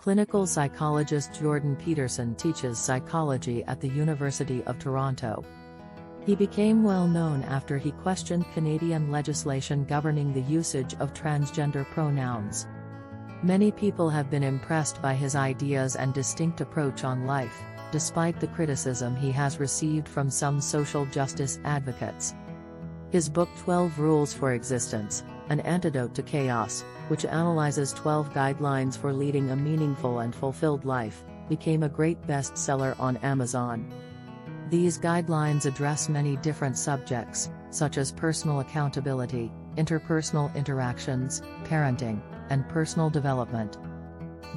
Clinical psychologist Jordan Peterson teaches psychology at the University of Toronto. He became well known after he questioned Canadian legislation governing the usage of transgender pronouns. Many people have been impressed by his ideas and distinct approach on life, despite the criticism he has received from some social justice advocates. His book 12 Rules for Existence, An Antidote to Chaos, which analyzes 12 guidelines for leading a meaningful and fulfilled life, became a great bestseller on Amazon. These guidelines address many different subjects, such as personal accountability, interpersonal interactions, parenting, and personal development.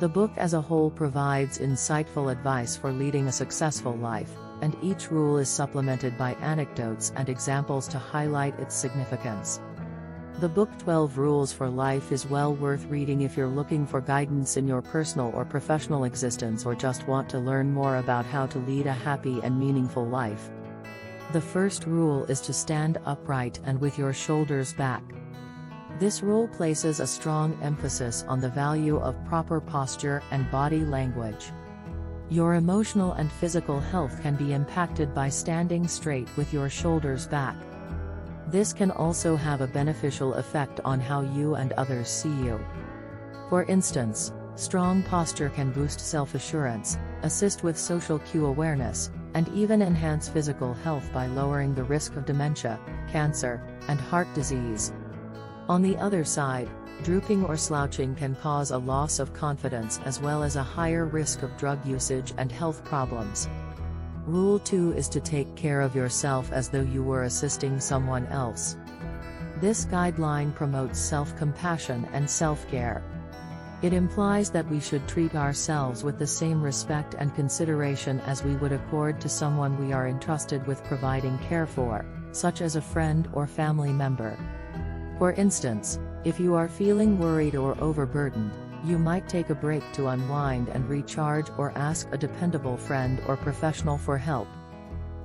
The book as a whole provides insightful advice for leading a successful life, and each rule is supplemented by anecdotes and examples to highlight its significance. The book 12 Rules for Life is well worth reading if you're looking for guidance in your personal or professional existence or just want to learn more about how to lead a happy and meaningful life. The first rule is to stand upright and with your shoulders back. This rule places a strong emphasis on the value of proper posture and body language. Your emotional and physical health can be impacted by standing straight with your shoulders back. This can also have a beneficial effect on how you and others see you. For instance, strong posture can boost self-assurance, assist with social cue awareness, and even enhance physical health by lowering the risk of dementia, cancer, and heart disease. On the other side, drooping or slouching can cause a loss of confidence as well as a higher risk of drug usage and health problems. Rule 2 is to take care of yourself as though you were assisting someone else. This guideline promotes self-compassion and self-care. It implies that we should treat ourselves with the same respect and consideration as we would accord to someone we are entrusted with providing care for, such as a friend or family member. For instance, if you are feeling worried or overburdened, you might take a break to unwind and recharge or ask a dependable friend or professional for help.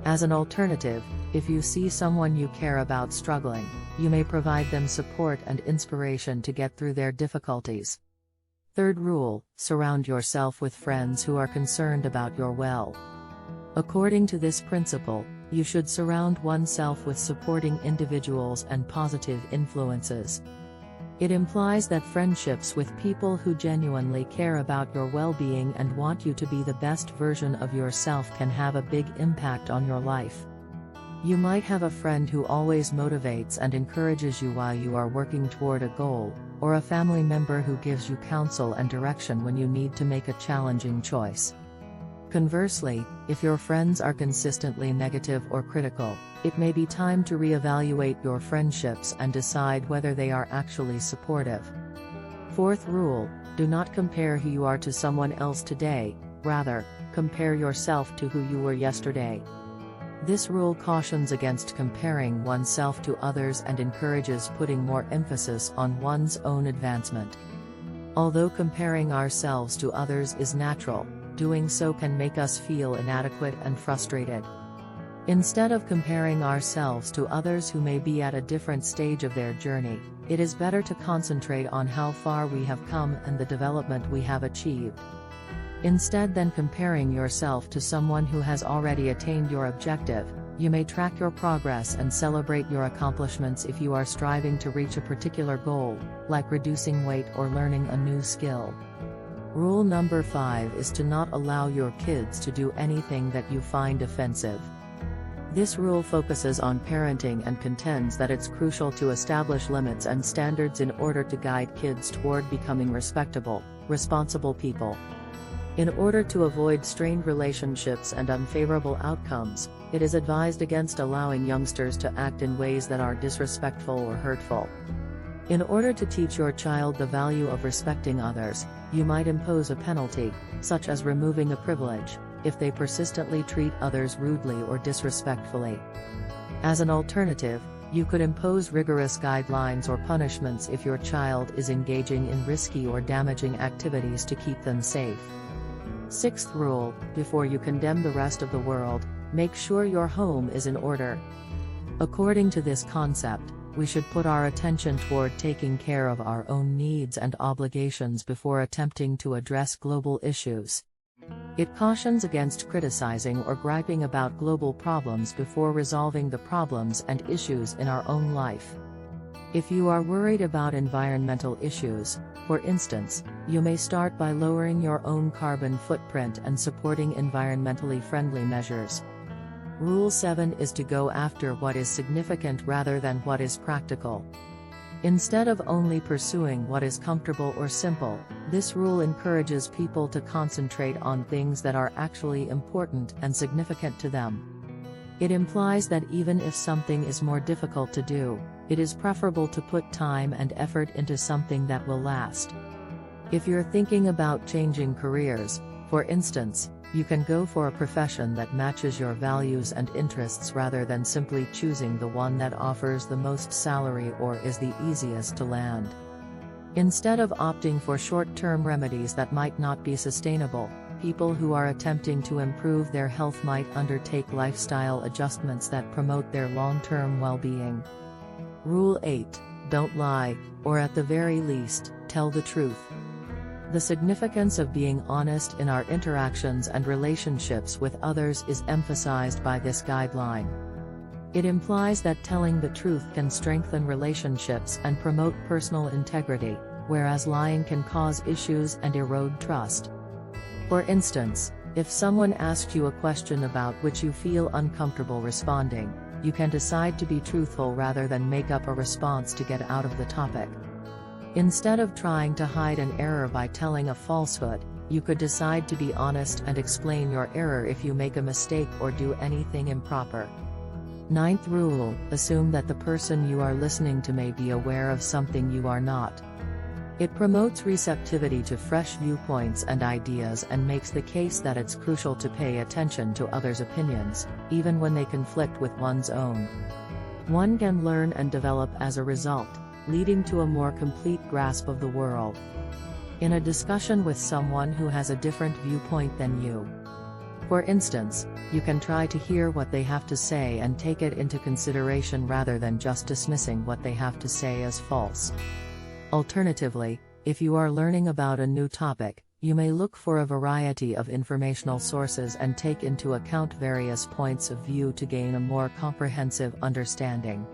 As an alternative, if you see someone you care about struggling, you may provide them support and inspiration to get through their difficulties. Third rule, surround yourself with friends who are concerned about your well-being. According to this principle, you should surround oneself with supporting individuals and positive influences. It implies that friendships with people who genuinely care about your well-being and want you to be the best version of yourself can have a big impact on your life. You might have a friend who always motivates and encourages you while you are working toward a goal, or a family member who gives you counsel and direction when you need to make a challenging choice. Conversely, if your friends are consistently negative or critical, it may be time to reevaluate your friendships and decide whether they are actually supportive. Fourth rule, do not compare who you are to someone else today, rather, compare yourself to who you were yesterday. This rule cautions against comparing oneself to others and encourages putting more emphasis on one's own advancement. Although comparing ourselves to others is natural, doing so can make us feel inadequate and frustrated. Instead of comparing ourselves to others who may be at a different stage of their journey, it is better to concentrate on how far we have come and the development we have achieved. Instead than comparing yourself to someone who has already attained your objective, you may track your progress and celebrate your accomplishments if you are striving to reach a particular goal, like reducing weight or learning a new skill. Rule number 5 is to not allow your kids to do anything that you find offensive. This rule focuses on parenting and contends that it's crucial to establish limits and standards in order to guide kids toward becoming respectable, responsible people. In order to avoid strained relationships and unfavorable outcomes, it is advised against allowing youngsters to act in ways that are disrespectful or hurtful. In order to teach your child the value of respecting others, you might impose a penalty, such as removing a privilege, if they persistently treat others rudely or disrespectfully. As an alternative, you could impose rigorous guidelines or punishments if your child is engaging in risky or damaging activities to keep them safe. Sixth rule, before you condemn the rest of the world, make sure your home is in order. According to this concept, we should put our attention toward taking care of our own needs and obligations before attempting to address global issues. It cautions against criticizing or griping about global problems before resolving the problems and issues in our own life. If you are worried about environmental issues, for instance, you may start by lowering your own carbon footprint and supporting environmentally friendly measures. Rule 7 is to go after what is significant rather than what is practical. Instead of only pursuing what is comfortable or simple, this rule encourages people to concentrate on things that are actually important and significant to them. It implies that even if something is more difficult to do, it is preferable to put time and effort into something that will last. If you're thinking about changing careers, for instance, you can go for a profession that matches your values and interests rather than simply choosing the one that offers the most salary or is the easiest to land. Instead of opting for short-term remedies that might not be sustainable, people who are attempting to improve their health might undertake lifestyle adjustments that promote their long-term well-being. Rule 8: Don't lie, or at the very least, tell the truth. The significance of being honest in our interactions and relationships with others is emphasized by this guideline. It implies that telling the truth can strengthen relationships and promote personal integrity, whereas lying can cause issues and erode trust. For instance, if someone asks you a question about which you feel uncomfortable responding, you can decide to be truthful rather than make up a response to get out of the topic. Instead of trying to hide an error by telling a falsehood, you could decide to be honest and explain your error if you make a mistake or do anything improper. 9th rule: Assume that the person you are listening to may be aware of something you are not. It promotes receptivity to fresh viewpoints and ideas and makes the case that it's crucial to pay attention to others' opinions, even when they conflict with one's own. One can learn and develop as a result, leading to a more complete grasp of the world. In a discussion with someone who has a different viewpoint than you, for instance, you can try to hear what they have to say and take it into consideration rather than just dismissing what they have to say as false. Alternatively, if you are learning about a new topic, you may look for a variety of informational sources and take into account various points of view to gain a more comprehensive understanding.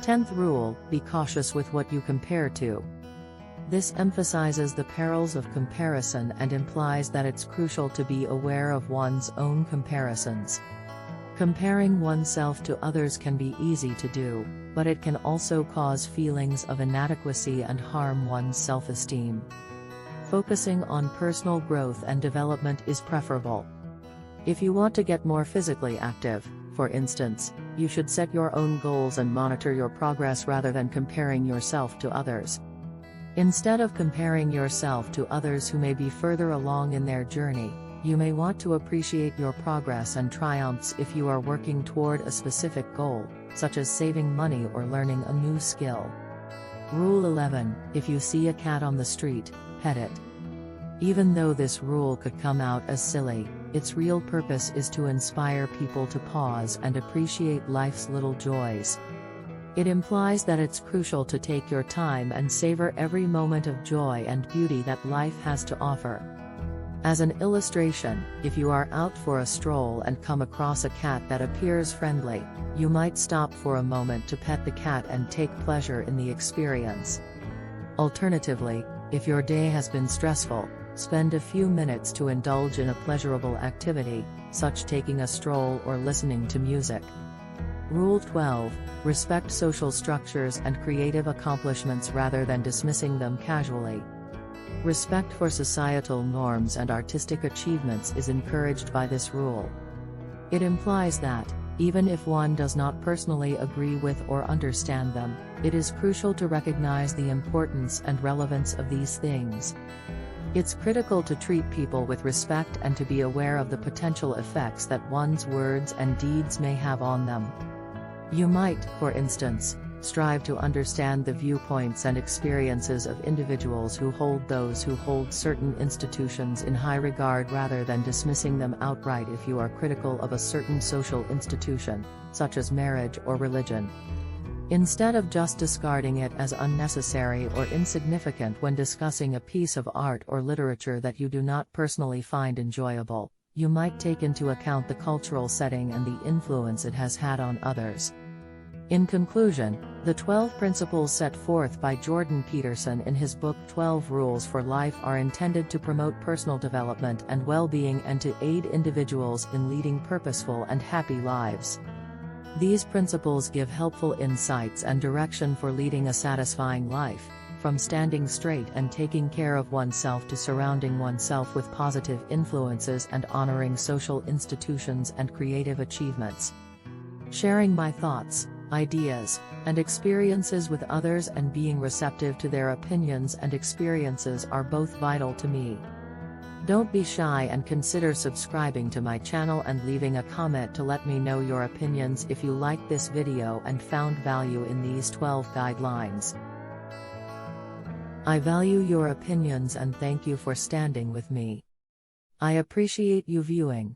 10th rule: Be cautious with what you compare to. This emphasizes the perils of comparison and implies that it's crucial to be aware of one's own comparisons. Comparing oneself to others can be easy to do, but it can also cause feelings of inadequacy and harm one's self-esteem. Focusing on personal growth and development is preferable. If you want to get more physically active, for instance, you should set your own goals and monitor your progress rather than comparing yourself to others. Instead of comparing yourself to others who may be further along in their journey, you may want to appreciate your progress and triumphs if you are working toward a specific goal, such as saving money or learning a new skill. Rule 11: If you see a cat on the street, pet it. Even though this rule could come out as silly, its real purpose is to inspire people to pause and appreciate life's little joys. It implies that it's crucial to take your time and savor every moment of joy and beauty that life has to offer. As an illustration, if you are out for a stroll and come across a cat that appears friendly, you might stop for a moment to pet the cat and take pleasure in the experience. Alternatively, if your day has been stressful, spend a few minutes to indulge in a pleasurable activity, such as taking a stroll or listening to music. Rule 12: Respect social structures and creative accomplishments rather than dismissing them casually. Respect for societal norms and artistic achievements is encouraged by this rule. It implies that, even if one does not personally agree with or understand them, it is crucial to recognize the importance and relevance of these things. It's critical to treat people with respect and to be aware of the potential effects that one's words and deeds may have on them. You might, for instance, strive to understand the viewpoints and experiences of individuals who hold certain institutions in high regard rather than dismissing them outright if you are critical of a certain social institution, such as marriage or religion. Instead of just discarding it as unnecessary or insignificant when discussing a piece of art or literature that you do not personally find enjoyable, you might take into account the cultural setting and the influence it has had on others. In conclusion, the 12 principles set forth by Jordan Peterson in his book 12 Rules for Life are intended to promote personal development and well-being and to aid individuals in leading purposeful and happy lives. These principles give helpful insights and direction for leading a satisfying life, from standing straight and taking care of oneself to surrounding oneself with positive influences and honoring social institutions and creative achievements. Sharing my thoughts, ideas, and experiences with others and being receptive to their opinions and experiences are both vital to me. Don't be shy and consider subscribing to my channel and leaving a comment to let me know your opinions if you liked this video and found value in these 12 guidelines. I value your opinions and thank you for standing with me. I appreciate you viewing.